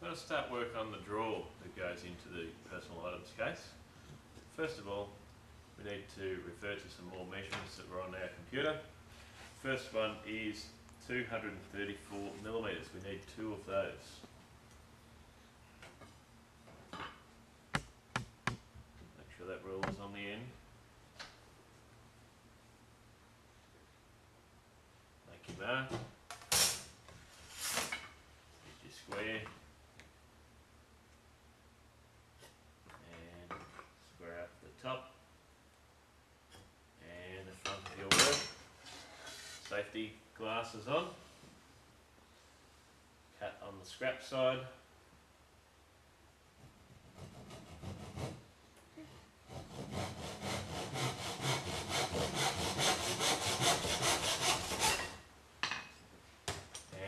We're going to start work on the drawer that goes into the personal items case. First of all, we need to refer to some more measurements that were on our computer. First one is 234 millimetres. We need two of those. Make sure that rule is on the end. Make your mark. Get your square. And square up the top and the front of your work. Safety glasses on. Cut on the scrap side.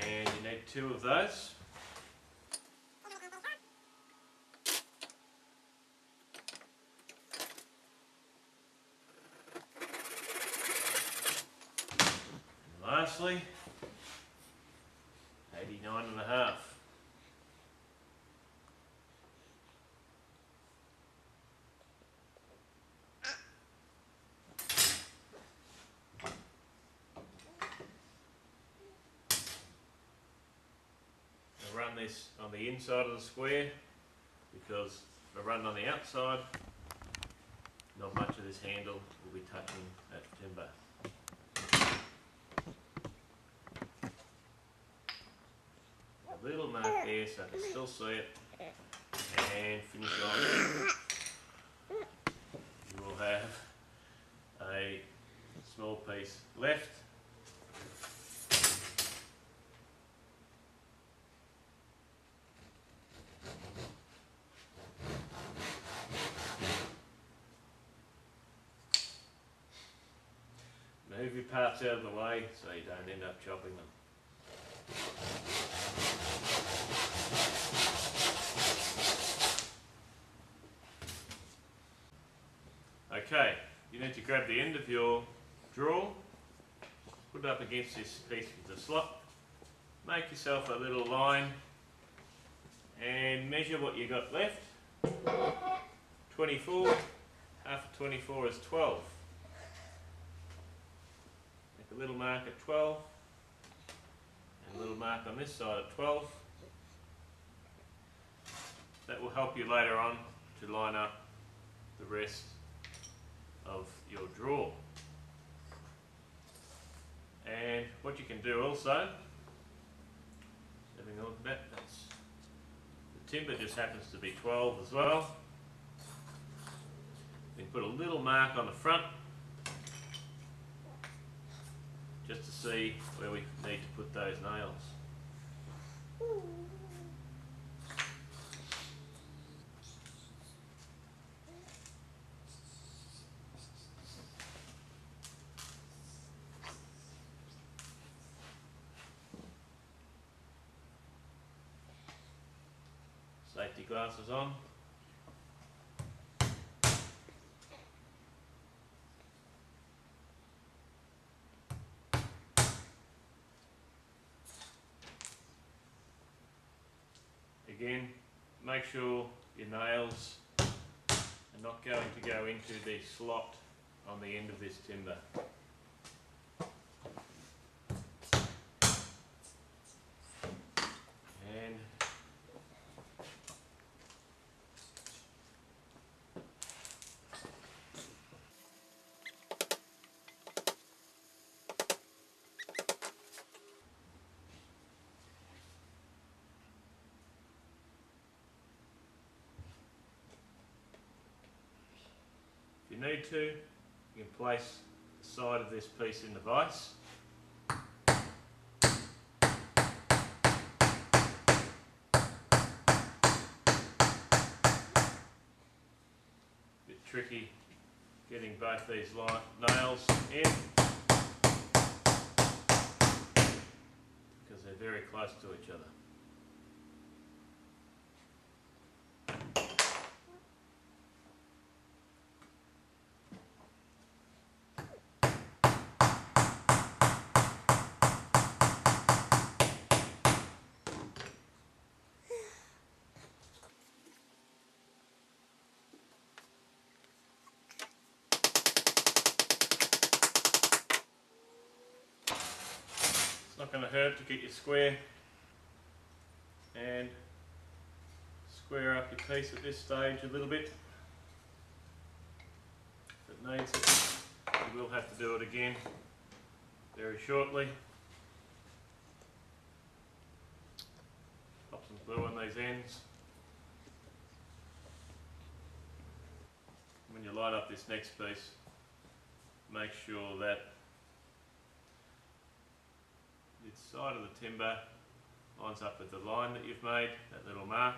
And you need two of those. And lastly, 89.5. I'll run this on the inside of the square because if I run on the outside, not much of this handle will be touching that timber. A little mark there so I can still see it, and finish off. You will have a small piece left. Move your parts out of the way so you don't end up chopping them. Okay, you need to grab the end of your drawer, put it up against this piece with the slot, make yourself a little line and measure what you got left. 24, half of 24 is 12. Make a little mark at 12 and a little mark on this side at 12. That will help you later on to line up the rest of your drawer. And what you can do also, having a look at that, that's the timber just happens to be 12 as well. You can put a little mark on the front just to see where we need to put those nails. Safety glasses on. Again, make sure your nails are not going to go into the slot on the end of this timber. And if you need to, you can place the side of this piece in the vise. Bit tricky getting both these nails in because they're very close to each other. to hurt to get your square, and square up your piece at this stage a little bit. If it needs it, you will have to do it again very shortly. Pop some glue on these ends. When you line up this next piece, make sure that the side of the timber lines up with the line that you've made, that little mark,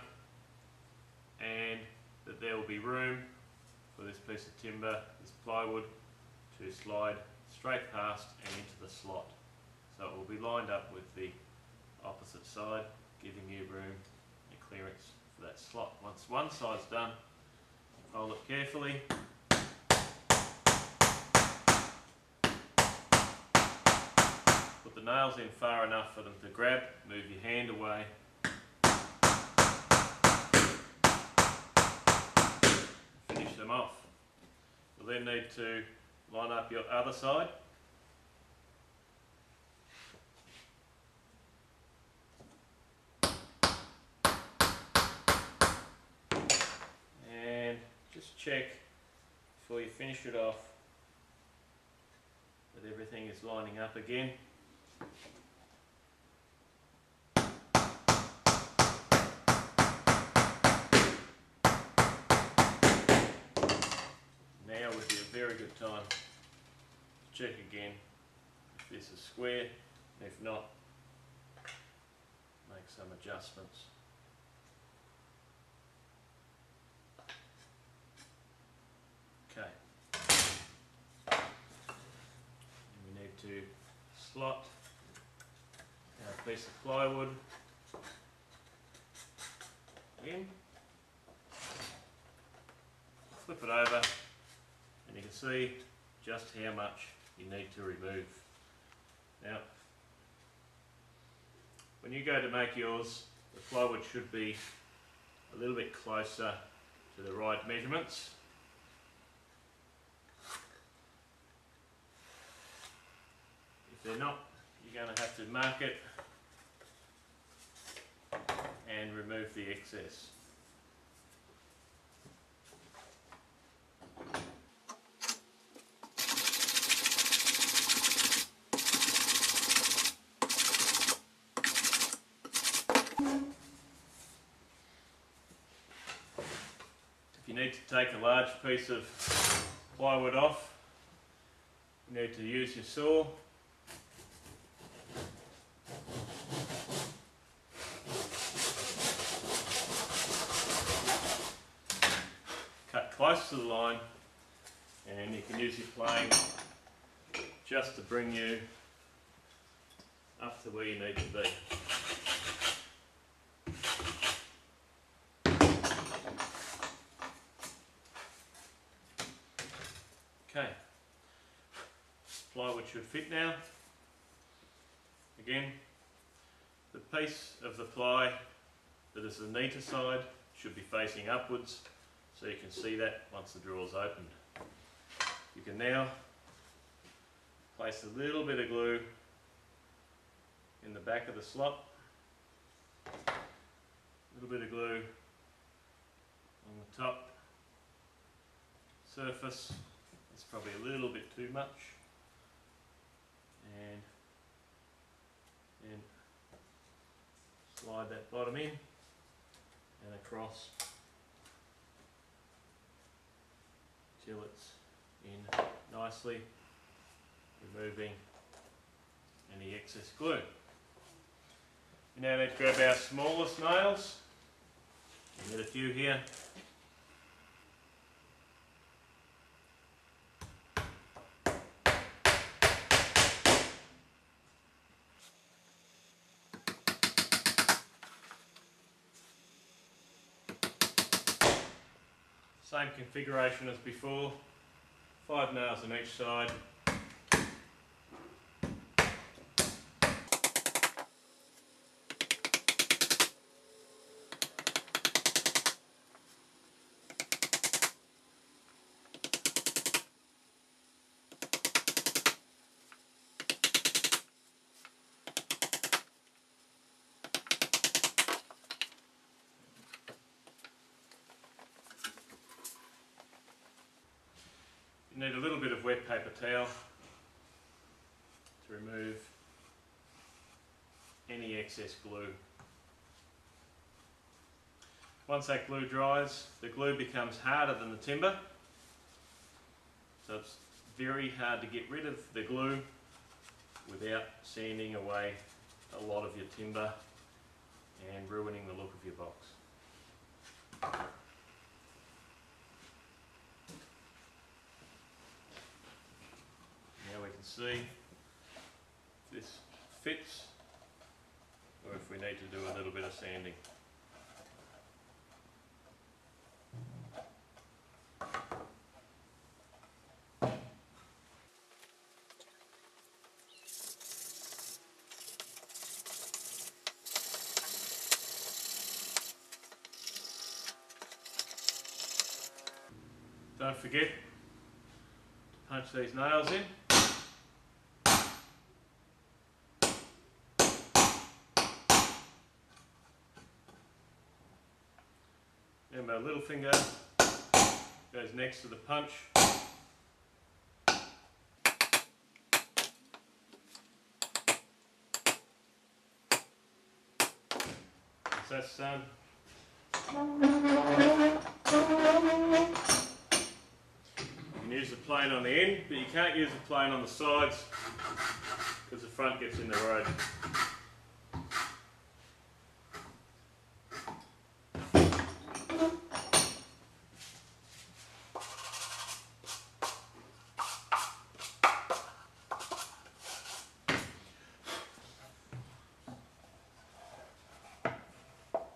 and that there will be room for this piece of timber, this plywood, to slide straight past and into the slot. So it will be lined up with the opposite side, giving you room and clearance for that slot. Once one side's done, fold it carefully. Put the nails in far enough for them to grab, move your hand away. Finish them off. You'll then need to line up your other side. And just check before you finish it off that everything is lining up again. Now would be a very good time to check again if this is square, and if not, make some adjustments. Okay. And we need to slot our piece of plywood in, flip it over, and you can see just how much you need to remove. Now, when you go to make yours, the plywood should be a little bit closer to the right measurements. If they're not, you're going to have to mark it and remove the excess. If you need to take a large piece of plywood off, you need to use your saw. Cut close to the line, and you can use your plane just to bring you up to where you need to be. Okay, plywood should fit now. Again, the piece of the ply that is the neater side should be facing upwards, so you can see that once the drawer is opened. You can now place a little bit of glue in the back of the slot, a little bit of glue on the top surface. It's probably a little bit too much, and then slide that bottom in and across till it's in nicely, removing any excess glue. We now need to grab our smallest nails. I've got a few here. Same configuration as before, 5 nails on each side. You need a little bit of wet paper towel to remove any excess glue. Once that glue dries, the glue becomes harder than the timber, so it's very hard to get rid of the glue without sanding away a lot of your timber and ruining the look of your box. Now we can see if this fits or if we need to do a little bit of sanding. Don't forget to punch these nails in. And my little finger goes next to the punch. Once that's done, you can use the plane on the end, but you can't use the plane on the sides because the front gets in the road.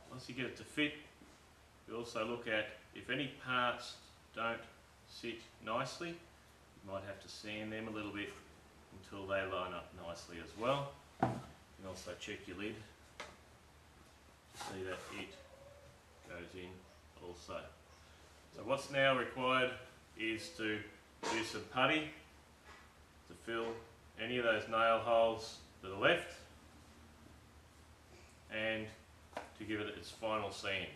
Once you get it to fit, you also look at if any parts don't sit nicely, you might have to sand them a little bit until they line up nicely as well. You can also check your lid to see that it goes in also. So what's now required is to do some putty to fill any of those nail holes that are left and to give it its final sand.